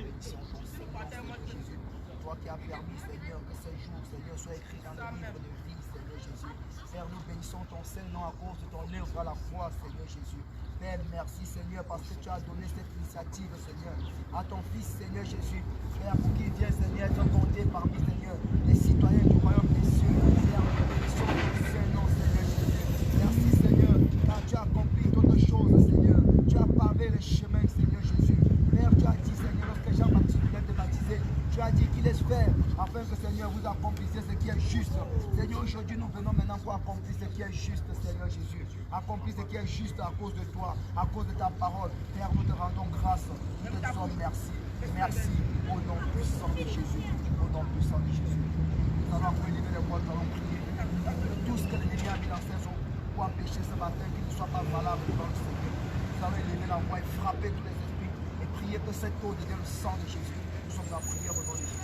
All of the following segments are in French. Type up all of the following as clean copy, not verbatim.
bénissons ton Seigneur Jésus. Toi qui as permis, Seigneur, que ce jour, Seigneur, soit écrit dans le livre de vie, Seigneur Jésus. Père, nous bénissons ton Saint-Nom à cause de ton œuvre à la croix, Seigneur Jésus. Père, merci, Seigneur, parce que tu as donné cette initiative, Seigneur, à ton Fils, Seigneur Jésus. Père, pour qu'il vienne, Seigneur, être compté parmi, Seigneur, les citoyens du royaume des cieux. Père, nous bénissons ton Saint-Nom, Seigneur Jésus. Merci, Seigneur, car tu as accompli d'autres choses, Seigneur. Tu as pavé le chemin, Seigneur Jésus. Père, tu as dit, Seigneur, lorsque Jean-Baptiste voulait te baptiser, tu as dit qu'il laisse faire, afin que, Seigneur, vous accomplissiez ce qui est juste. Seigneur, aujourd'hui, nous venons maintenant pour accomplir ce qui est juste, Seigneur Jésus. Accomplir ce qui est juste à cause de toi, à cause de ta parole. Père, nous te rendons grâce. Nous te disons merci. Merci au nom puissant de Jésus. Au nom puissant de Jésus. Nous allons lever les voix, nous allons prier. Tout ce que l'ennemi a mis dans ses eaux pour empêcher ce matin qu'il ne soit pas valable devant le Seigneur. Nous allons élever la voix et frapper tous les esprits et prier que cette eau devienne le sang de Jésus. Nous sommes en prière au nom de Jésus.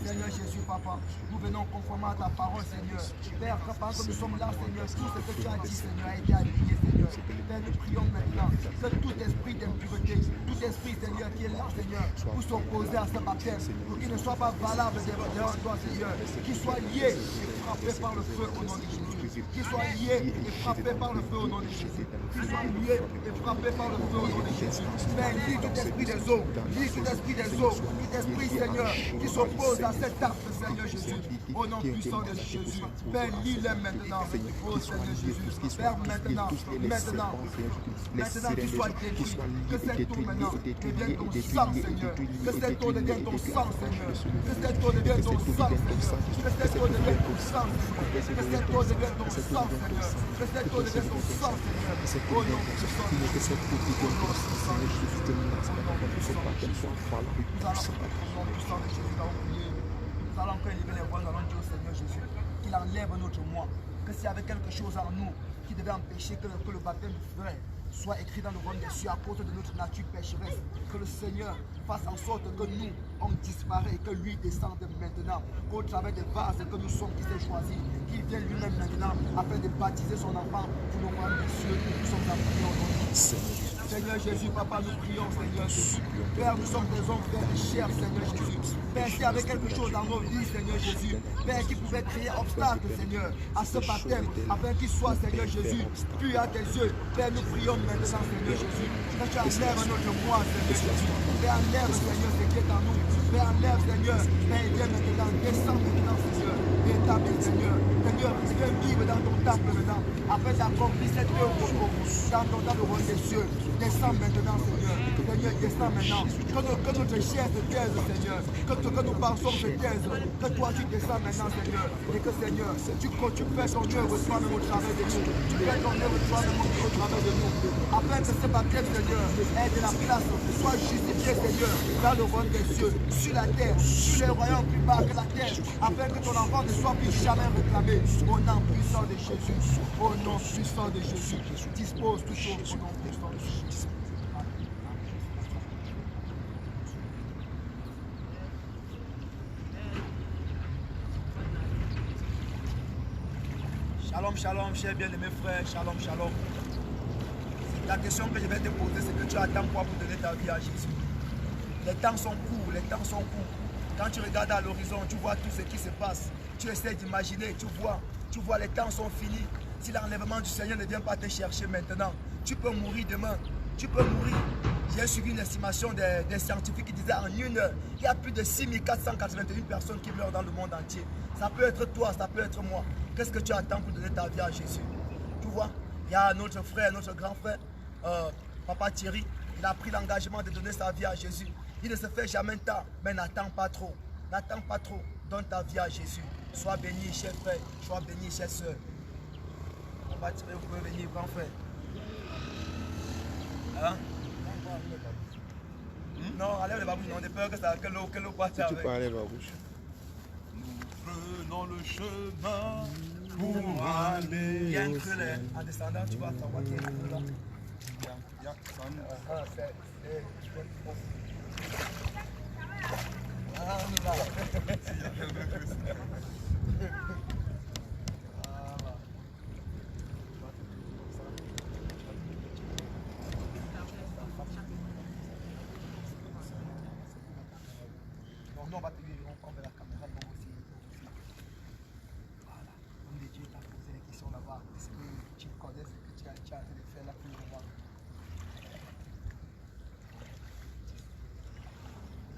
Seigneur Jésus, Papa, nous venons conformément à ta parole, Seigneur. Père, pendant que nous sommes là, Seigneur, tout ce que tu as dit, Seigneur, a été aligné, Seigneur. Père, nous prions maintenant que tout esprit d'impureté, tout esprit, Seigneur, qui est là, Seigneur, pour s'opposer à ce baptême, pour qu'il ne soit pas valable devant toi, Seigneur, qu'il soit lié et frappé par le feu au nom de Jésus. Qu'il soit lié et frappé par le feu au nom de Jésus. Qu'il soit lié et frappé par le feu au nom de Jésus. Père, lis tout esprit des eaux, lis tout esprit des eaux, tout esprit, Seigneur, qui s'oppose à cet acte, Seigneur Jésus, au nom puissant de Jésus. Père, lis-les maintenant, oh Seigneur Jésus. Père, maintenant, qu'il soit détruit, que cette eau maintenant devienne ton sang, Seigneur, que cette eau devienne ton sang, Seigneur, que cette eau devienne ton sang, Seigneur, que cette eau devienne ton sang, Seigneur, que cette eau devienne ton sang, Seigneur, que cette eau devienne ton sang, Seigneur, au nom puissant de Jésus, au nom puissant de Jésus, au nom puissant de Jésus. Nous allons prier au nom puissant de Jésus, nous allons prier. Nous allons encore élever les voix, nous allons dire au Seigneur Jésus qu'il enlève notre moi, que s'il y avait quelque chose en nous qui devait empêcher que le baptême du frère soit écrit dans le royaume des cieux à cause de notre nature pécheresse, que le Seigneur fasse en sorte que nous, on disparaît et que lui descende maintenant, qu'au travers des vases que nous sommes, qui s'est choisi, qu'il vienne lui-même maintenant afin de baptiser son enfant pour le royaume des cieux. Nous sommes en prière au nom de Jésus. Seigneur Jésus, Papa, nous prions, Seigneur Jésus. Père, nous sommes des hommes, Père, de chair, Seigneur Jésus. Père, s'il y avait quelque chose dans nos vies, Seigneur Jésus, Père, qui pouvait créer obstacle, Seigneur, à ce baptême, afin qu'il soit, Seigneur Jésus, puis à tes yeux. Père, nous prions maintenant, Seigneur Jésus, que tu enlèves notre moi, Seigneur Jésus. Père, enlève, Seigneur, ce qui est en nous. Père, enlève, Seigneur. Père, viens maintenant, descends maintenant, Seigneur. Rétablis, Seigneur. Seigneur, viens vivre dans ton temple maintenant, afin d'accomplir cette œuvre dans ton dans le royaume des cieux. Descends maintenant, Seigneur. Seigneur, descends maintenant. Que notre chair se taise, Seigneur. Que nous pensons se taise. Que toi, tu descends maintenant, Seigneur. Et que, Seigneur, tu fais ton œuvre toi-même au travers de nous. Tu fais ton œuvre toi-même au travers de nous. Afin que ce baptême, Seigneur, ait de la place, soit justifié, Seigneur, dans le royaume des cieux, sur la terre, sur les royaumes plus bas que la terre. Afin que ton enfant ne soit plus jamais réclamé. Au nom puissant de Jésus. Au nom puissant de Jésus. Dispose tout au nom puissant de Jésus. Shalom, shalom, chers bien-aimés frères, shalom, shalom. La question que je vais te poser, c'est que tu attends quoi pour donner ta vie à Jésus? Les temps sont courts, les temps sont courts. Quand tu regardes à l'horizon, tu vois tout ce qui se passe. Tu essaies d'imaginer, tu vois, les temps sont finis. Si l'enlèvement du Seigneur ne vient pas te chercher maintenant, tu peux mourir demain. Tu peux mourir. J'ai suivi une estimation des scientifiques qui disaient en une heure, il y a plus de 6481 personnes qui meurent dans le monde entier. Ça peut être toi, ça peut être moi. Qu'est-ce que tu attends pour donner ta vie à Jésus? Tu vois, il y a notre frère, notre grand frère, Papa Thierry, il a pris l'engagement de donner sa vie à Jésus. Il ne se fait jamais tard, mais n'attends pas trop. N'attends pas trop, donne ta vie à Jésus. Sois béni, cher frère, sois béni, chère soeur. Papa Thierry, vous pouvez venir, grand frère. Hein? Non, enlève les babouches, on a peur que l'eau passe avec. Tu peux enlever la bouche. Nous prenons le chemin pour aller. Il y a un creux là, en descendant, tu vas savoir qu'il y a un creux là. Bon, nous, on va te dire, on prend la caméra, donc aussi. Voilà. L'homme de Dieu t'a posé les questions là-bas. Est-ce que tu connais ce que tu as en train de faire là pour le moment?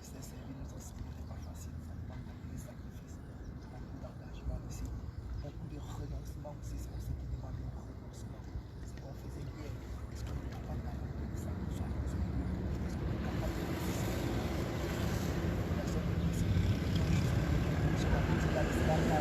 C'est servir notre Seigneur n'est pas facile. Ça demande beaucoup de sacrifices, beaucoup d'engagement aussi, beaucoup de renoncement aussi. C'est pour ce qui demande un renoncement. C'est qu'on faisait hier. Est-ce qu'on est capable d'arrêter de ça pour soi? Est-ce qu'on est capable de faire ça? Personne ne peut se dire. Je crois que tu as l'islam là.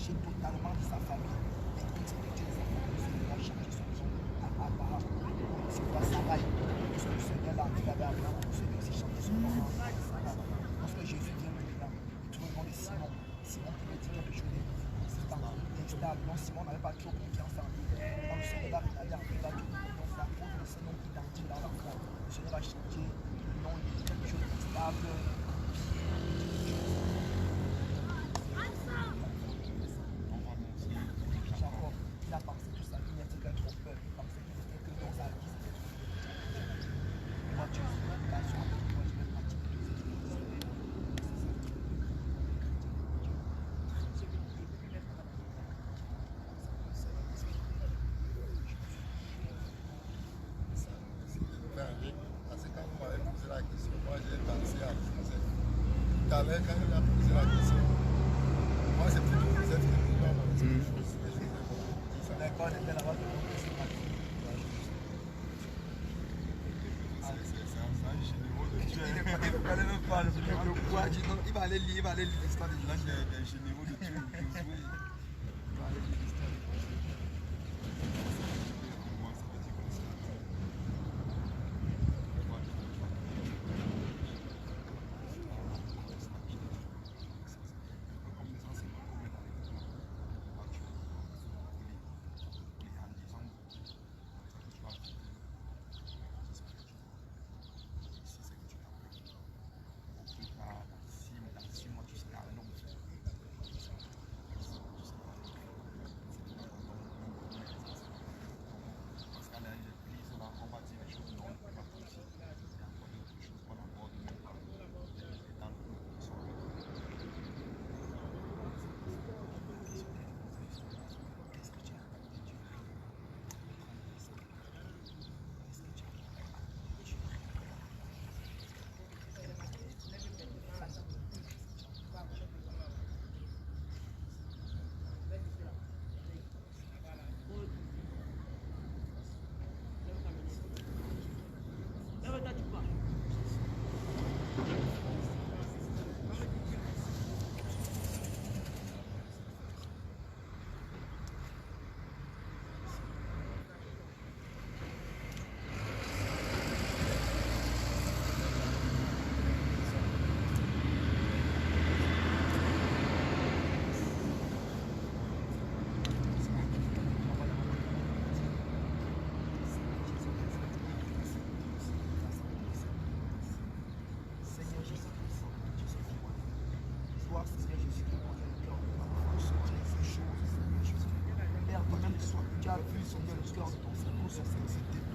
Totalement de sa famille. Et comme c'est que Dieu va changer son nom à Abraham. Tu vois Sarah, parce que le Seigneur l'a dit avec Abraham, le Seigneur aussi changer son nom à Sarah. Lorsque Jésus vient maintenant, il trouve le nom de Simon. Simon pouvait dire quelque chose d'instable. Non, Simon n'avait pas trop confiance en lui. Quand le Seigneur va regarder en lui, il va dire non, ça pose le Seigneur identique dans l'enfant. Le Seigneur va changer le nom de quelque chose d'instable. Il a pensé tout sa vie n'était qu'un trompeur. Il pensait qu'il n'était que dans sa vie. Moi, Dieu, c'est une invitation. Moi, je vais pratiquer les exercices. Parce que quand vous m'avez posé la question, moi j'ai pensé à poser. Tout à l'heure, quand il a posé la question, moi c'est plutôt vous êtes venu dans mon esprit. D'accord, on était là-bas de l'autre. C'est un généraux de Dieu. Il ne fallait même pas. pas le quoi, il va aller lire l'histoire de l'un des généraux de Dieu. Il va aller lire l'histoire de Dieu.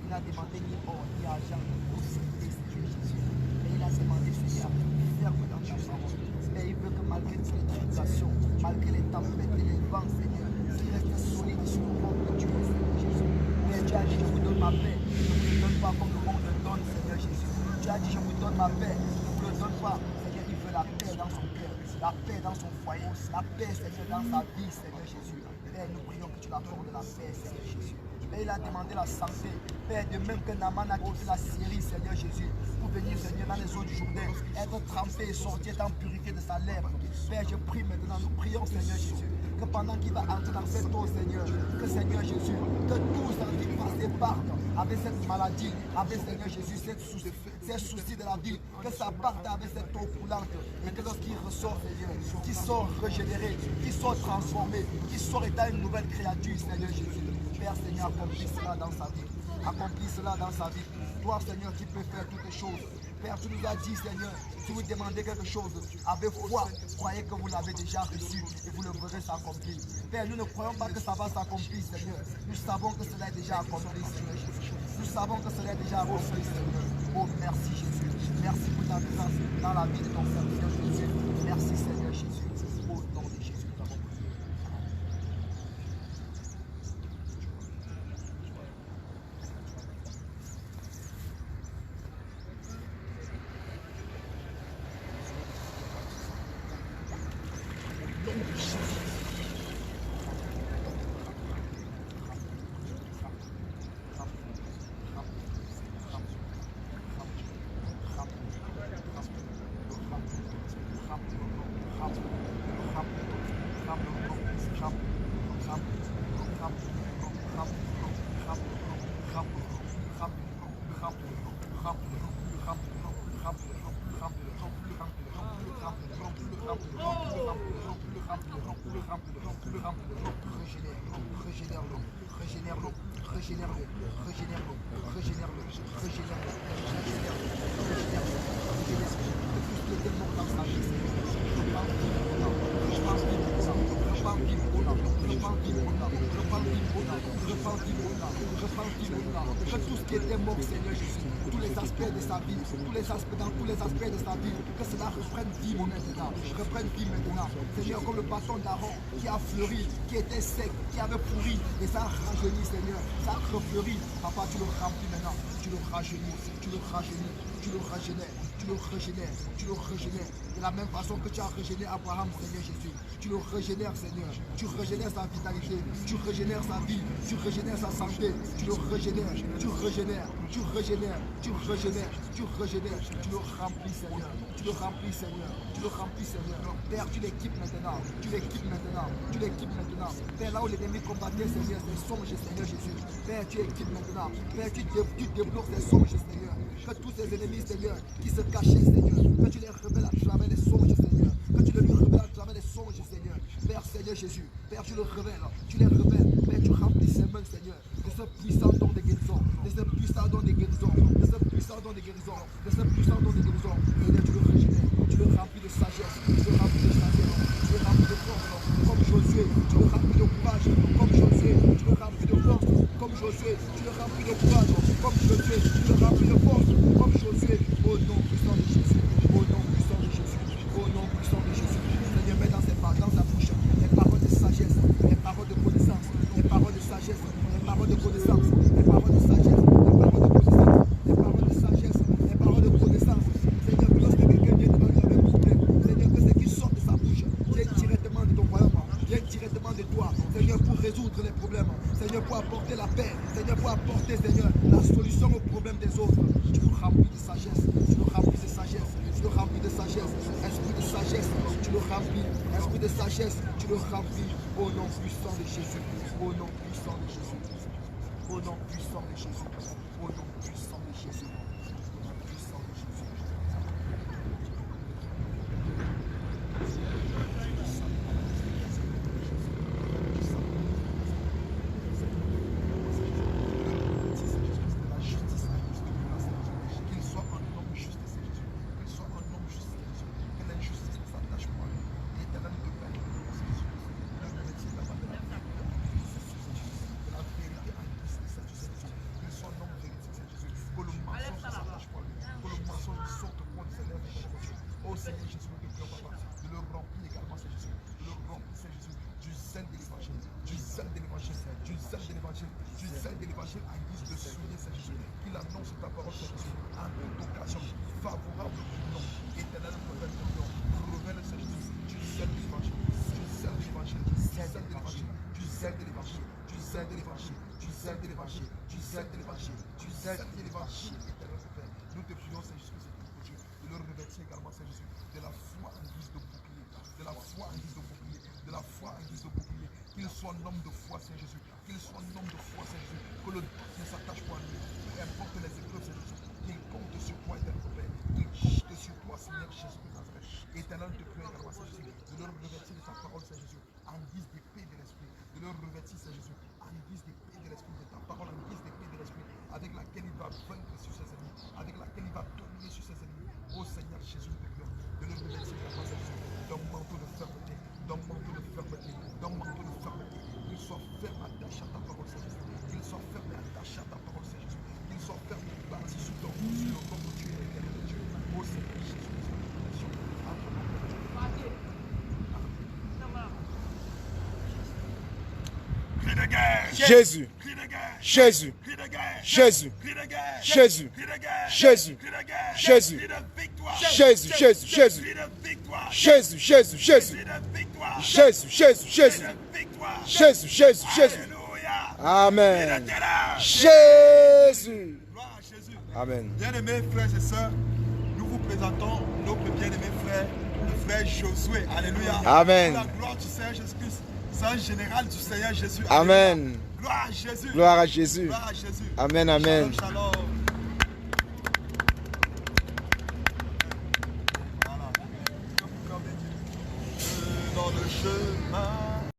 Il a demandé ni or, ni argent, pour célébrer Seigneur Jésus. Et il a demandé Seigneur, ferme dans ta parole. Et il veut que malgré toutes les tribulations, malgré les tempêtes et les vents, Seigneur, il reste solide sur le monde que tu es, Seigneur Jésus. Mais tu as dit, je vous donne ma paix. Ne vous le donne pas comme le monde le donne, Seigneur Jésus. Tu as dit, je vous donne ma paix. Ne vous le donne pas. Seigneur, il veut la paix dans son cœur, la paix dans son foyer, la paix, Seigneur, dans sa vie, Seigneur Jésus. Père, nous prions que tu l'accordes la paix, Seigneur Jésus. Père, il a demandé la santé. Père, de même que Naaman a quitté la Syrie, Seigneur Jésus, pour venir, Seigneur, dans les eaux du Jourdain, être trempé et sortir en purité de sa lèvre. Père, je prie maintenant, nous prions, Seigneur Jésus, que pendant qu'il va entrer dans cette eau, Seigneur, que Seigneur Jésus, que tous qui passent partent avec cette maladie, avec Seigneur Jésus, ces soucis de la vie, que ça parte avec cette eau coulante et que lorsqu'il ressort, Seigneur, qu'il sort régénéré, qu'il sort transformé, qu'il sort étant une nouvelle créature, Seigneur Jésus. Père, Seigneur, accomplis cela dans sa vie. Accomplis cela dans sa vie. Toi, Seigneur, qui peux faire toutes choses. Père, tu nous as dit, Seigneur, si vous demandez quelque chose avec foi, croyez que vous l'avez déjà reçu et vous le verrez s'accomplir. Père, nous ne croyons pas que ça va s'accomplir, Seigneur. Nous savons que cela est déjà accompli, Seigneur Jésus. Nous savons que cela est déjà accompli, Seigneur. Oh, merci, Jésus. Merci pour ta présence dans la vie de ton serviteur Jésus. Merci, Seigneur Jésus. Au nom de Jésus, nous avons prié. Que tout ce qui était mort, Seigneur Jésus, tous les aspects de sa vie, dans tous les aspects de sa vie, que cela reprenne vie maintenant, reprenne vie maintenant. Seigneur, comme le bâton d'Aaron qui a fleuri, qui était sec, qui avait pourri, et ça a rajeuni, Seigneur, ça a refleuri. Papa, tu le remplis maintenant, tu le rajeunis, tu le rajeunis, tu le régénères. tu le régénères, tu le régénères. De la même façon que tu as régénéré Abraham, Seigneur Jésus, tu le régénères, Seigneur. Tu régénères sa vitalité, tu régénères sa vie, tu régénères sa santé, tu le régénères, tu régénères, tu régénères, tu régénères, tu régénères, tu le remplis, Seigneur, tu le remplis, Seigneur, tu le remplis, Seigneur. Père, tu l'équipes maintenant, tu l'équipes maintenant, tu l'équipes maintenant. Père, là où l'ennemi combattait, Seigneur, c'est songe, Seigneur Jésus. Père, tu équipes maintenant, Père, tu débloques ces songes, Seigneur. Que tous ces ennemis, Seigneur, qui se cachaient, Seigneur, que tu les révèles à travers les songes, Seigneur, que tu les lui révèles à travers les songes, Seigneur. Père, Seigneur Jésus, Père, tu le révèles, tu les révèles, Père, tu remplis ses mains, Seigneur, de ce puissant don de guérison, de ce puissant don de guérison, de ce puissant don de guérison, de ce puissant don de guérison. Seigneur, tu le régénères, tu le remplis de sagesse, tu le remplis de sagesse, tu le remplis de force, comme Josué, tu le remplis de courage, comme Josué, tu le remplis de force, comme Josué, tu le remplis de courage, comme Josué, tu le remplis de force, comme Josué, au nom puissant de Jésus, au nom puissant de Jésus, au nom puissant de Jésus. Seigneur, mets dans sa bouche les paroles de sagesse, les paroles de connaissance, les paroles de sagesse, les paroles de connaissance, les paroles de sagesse, les paroles de connaissance, les paroles de sagesse, les paroles de connaissance. Seigneur, que lorsque quelqu'un vient devant lui avec un problème, Seigneur, que ce qui sort de sa bouche vienne directement de ton royaume, vienne directement de toi, Seigneur, pour résoudre les problèmes, Seigneur, pour apporter la paix, Seigneur, pour apporter, Seigneur, la solution aux problèmes des autres. Tu le remplis de sagesse, tu le remplis de sagesse, tu le remplis de sagesse, esprit de sagesse, tu le remplis, esprit de sagesse, tu le remplis, au nom puissant de Jésus, au nom puissant de Jésus, au nom puissant de Jésus, au nom puissant de Jésus, au nom puissant de Jésus. Qu'il annonce ta parole, Seigneur Jésus, en toute occasion, favorable au nom, éternel, révèle ton nom, révèle, Seigneur Jésus, du zèle de l'évangile, du zèle de l'évangile, du zèle de l'évangile, du zèle de l'évangile, du zèle de l'évangile, du zèle de l'évangile, du zèle de l'évangile, du zèle de l'évangile, éternel Père. Nous te prions, Seigneur Jésus, pour Dieu, de le revêtir également, Seigneur Jésus, de la foi en guise de bouclier, de la foi en guise de bouclier, de la foi en guise de bouclier, qu'il soit un homme de foi, Seigneur Jésus, qu'il soit un homme de foi, Seigneur Jésus, que le doute ne s'attache pas à lui, peu importe les épreuves, Seigneur Jésus, qu'il compte sur toi, éternel Père, qu'il compte sur toi, Seigneur Jésus de Nazareth. Éternel, te prie également, Seigneur Jésus, de leur revêtir de ta parole, Seigneur Jésus, en guise d'épée de l'esprit, de leur revêtir, Seigneur Jésus, en guise d'épée de l'esprit, de ta parole en guise d'épée de l'esprit, avec laquelle il va vaincre sur ses ennemis, avec laquelle il va dominer sur ses ennemis. Ô Seigneur Jésus, te prie de leur revêtir également, Seigneur Jésus, d'un manteau de fermeté, d'un manteau de fermeté, d'un manteau de fermeté, qu'il soit ferme attaché à ta parole, Seigneur Jésus, qu'il soit ferme attaché à ta parole, Seigneur Jésus, qu'il soit ferme bâti sur ton nom, sur le corps que tu es, éternel de Dieu. Ô Seigneur Jésus, Jésus, Jésus, Jésus, Jésus, Jésus, Jésus, Jésus, Jésus, Jésus, Jésus, Jésus, Jésus, Jésus, Jésus, Jésus, Jésus, Jésus, Jésus. Amen. Jésus. Amen. Bien-aimés frères et sœurs, nous vous présentons notre bien-aimé frère, le frère Josué. Alléluia. Amen. La gloire du Seigneur Jésus-Christ. C'est un général du Seigneur Jésus. Amen. Gloire à Jésus. Gloire à Jésus. Gloire à Jésus. Amen, amen. Shalom, shalom.